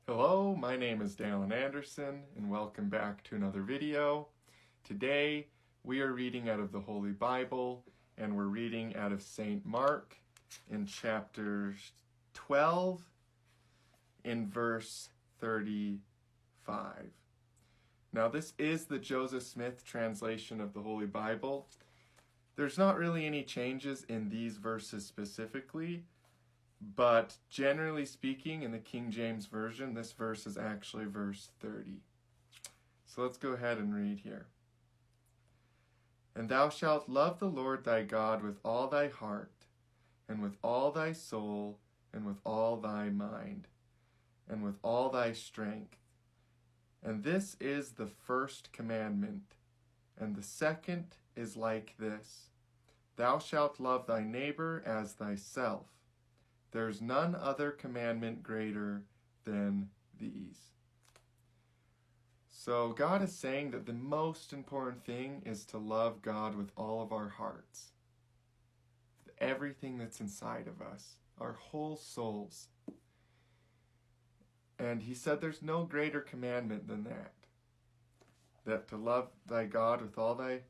Hello, my name is Dallin Anderson, and welcome back to another video. Today, we are reading out of the Holy Bible, and we're reading out of St. Mark in chapter 12, in verse 35. Now, this is the Joseph Smith translation of the Holy Bible. There's not really any changes in these verses specifically, but generally speaking, in the King James Version, this verse is actually verse 30. So let's go ahead and read here. And thou shalt love the Lord thy God with all thy heart, and with all thy soul, and with all thy mind, and with all thy strength. And this is the first commandment. And the second is like this: Thou shalt love thy neighbor as thyself. There's none other commandment greater than these. So God is saying that the most important thing is to love God with all of our hearts. Everything that's inside of us, our whole souls. And he said there's no greater commandment than that. That to love thy God with all thy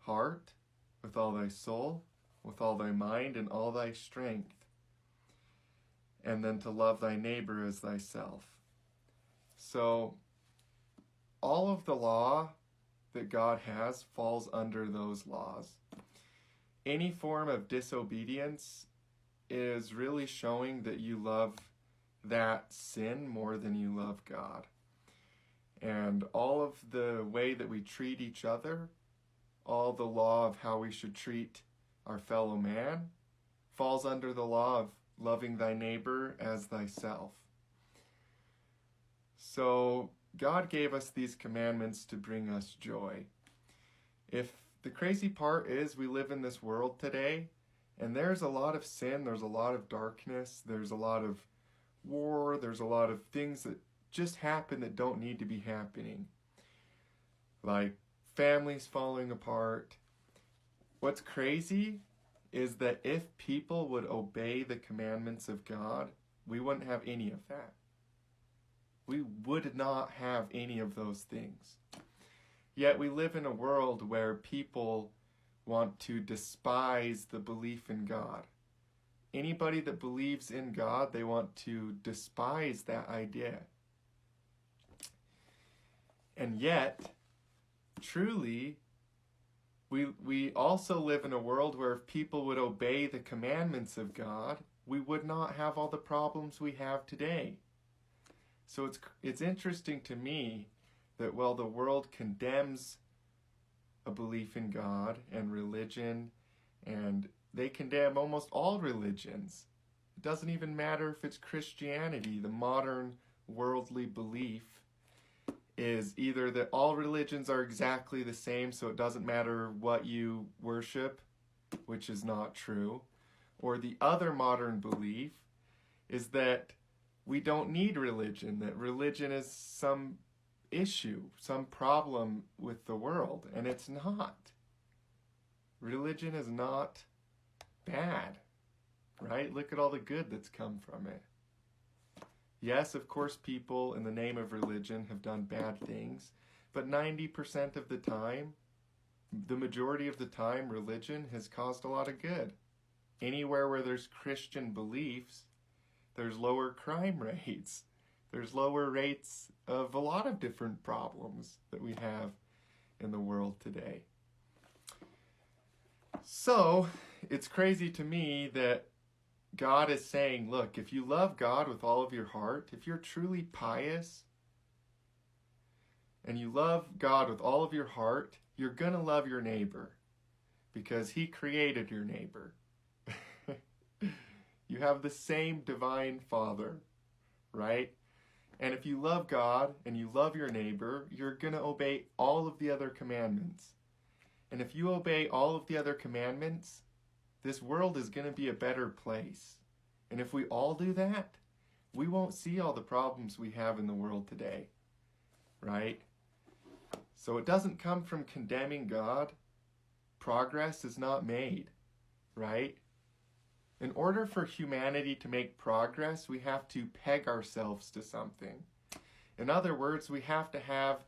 heart, with all thy soul, with all thy mind, and all thy strength. And then to love thy neighbor as thyself. So, all of the law that God has falls under those laws. Any form of disobedience is really showing that you love that sin more than you love God. And all of the way that we treat each other, all the law of how we should treat our fellow man, falls under the law of loving thy neighbor as thyself. So God gave us these commandments to bring us joy. If the crazy part is we live in this world today, and there's a lot of sin, there's a lot of darkness, there's a lot of war, there's a lot of things that just happen that don't need to be happening. Like families falling apart. What's crazy is that if people would obey the commandments of God, we wouldn't have any of that. We would not have any of those things. Yet we live in a world where people want to despise the belief in God. Anybody that believes in God, they want to despise that idea. And yet, truly, we also live in a world where if people would obey the commandments of God, we would not have all the problems we have today. So it's interesting to me that while the world condemns a belief in God and religion, and they condemn almost all religions, it doesn't even matter if it's Christianity. The modern worldly belief is either that all religions are exactly the same, so it doesn't matter what you worship, which is not true, or the other modern belief is that we don't need religion, that religion is some issue, some problem with the world, and it's not. Religion is not bad, right? Look at all the good that's come from it. Yes, of course, people in the name of religion have done bad things, but 90% of the time, the majority of the time, religion has caused a lot of good. Anywhere where there's Christian beliefs, there's lower crime rates. There's lower rates of a lot of different problems that we have in the world today. So, it's crazy to me that God is saying, look, if you love God with all of your heart, if you're truly pious, and you love God with all of your heart, you're going to love your neighbor, because he created your neighbor. You have the same divine Father, right? And if you love God and you love your neighbor, you're going to obey all of the other commandments. And if you obey all of the other commandments, this world is going to be a better place. And if we all do that, we won't see all the problems we have in the world today, right? So it doesn't come from condemning God. Progress is not made, right? In order for humanity to make progress, we have to peg ourselves to something. In other words, we have to have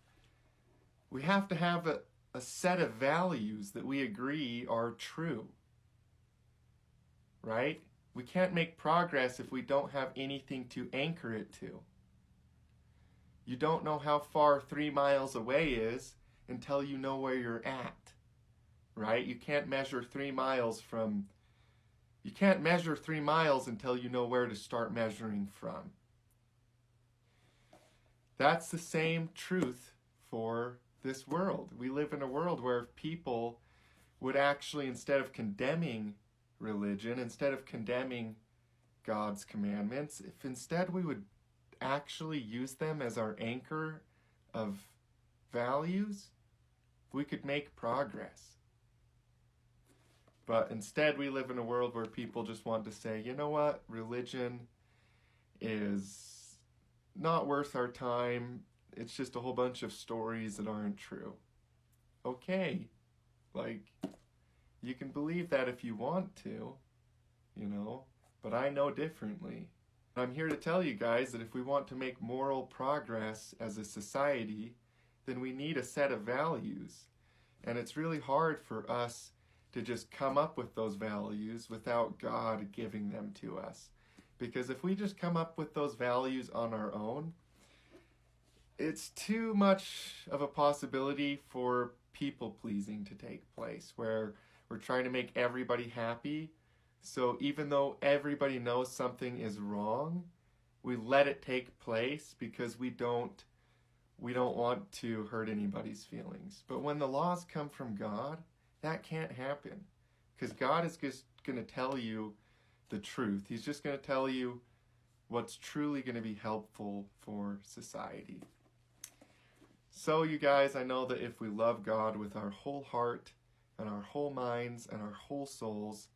a set of values that we agree are true. Right? We can't make progress if we don't have anything to anchor it to. You don't know how far 3 miles away is until you know where you're at. Right? You can't measure 3 miles until you know where to start measuring from. That's the same truth for this world. We live in a world where if people would actually, instead of condemning religion, instead of condemning God's commandments, if instead we would actually use them as our anchor of values, we could make progress. But instead we live in a world where people just want to say, you know what, religion is not worth our time. It's just a whole bunch of stories that aren't true. Okay, like, you can believe that if you want to, but I know differently. I'm here to tell you guys that if we want to make moral progress as a society, then we need a set of values. And it's really hard for us to just come up with those values without God giving them to us. Because if we just come up with those values on our own, it's too much of a possibility for people-pleasing to take place, where we're trying to make everybody happy. So even though everybody knows something is wrong, we let it take place because we don't want to hurt anybody's feelings. But when the laws come from God, that can't happen, because God is just going to tell you the truth. He's just going to tell you what's truly going to be helpful for society. So you guys, I know that if we love God with our whole heart and our whole minds and our whole souls,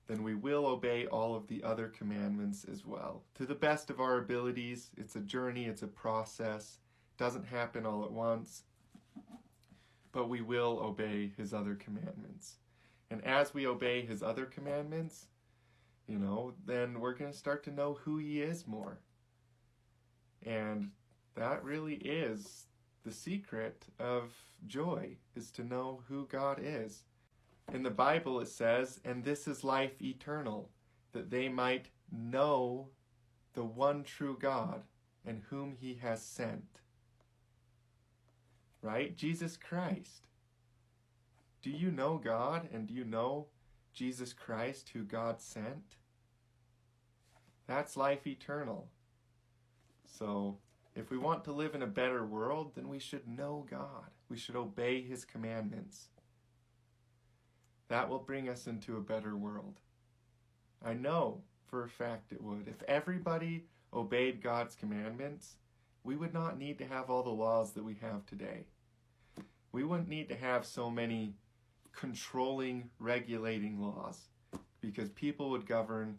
then we will obey all of the other commandments as well. To the best of our abilities. It's a journey, it's a process. It doesn't happen all at once, but we will obey his other commandments. And as we obey his other commandments, then we're going to start to know who he is more. And that really is the secret of joy, is to know who God is. In the Bible it says, and this is life eternal, that they might know the one true God and whom he has sent. Right? Jesus Christ. Do you know God, and do you know Jesus Christ, who God sent? That's life eternal. So, if we want to live in a better world, then we should know God. We should obey his commandments. That will bring us into a better world. I know for a fact it would. If everybody obeyed God's commandments, we would not need to have all the laws that we have today. We wouldn't need to have so many controlling, regulating laws, because people would govern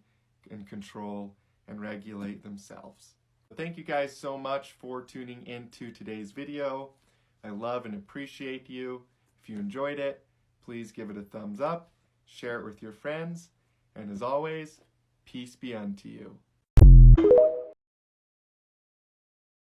and control and regulate themselves. Thank you guys so much for tuning into today's video. I love and appreciate you. If you enjoyed it, please give it a thumbs up, share it with your friends, and as always, peace be unto you.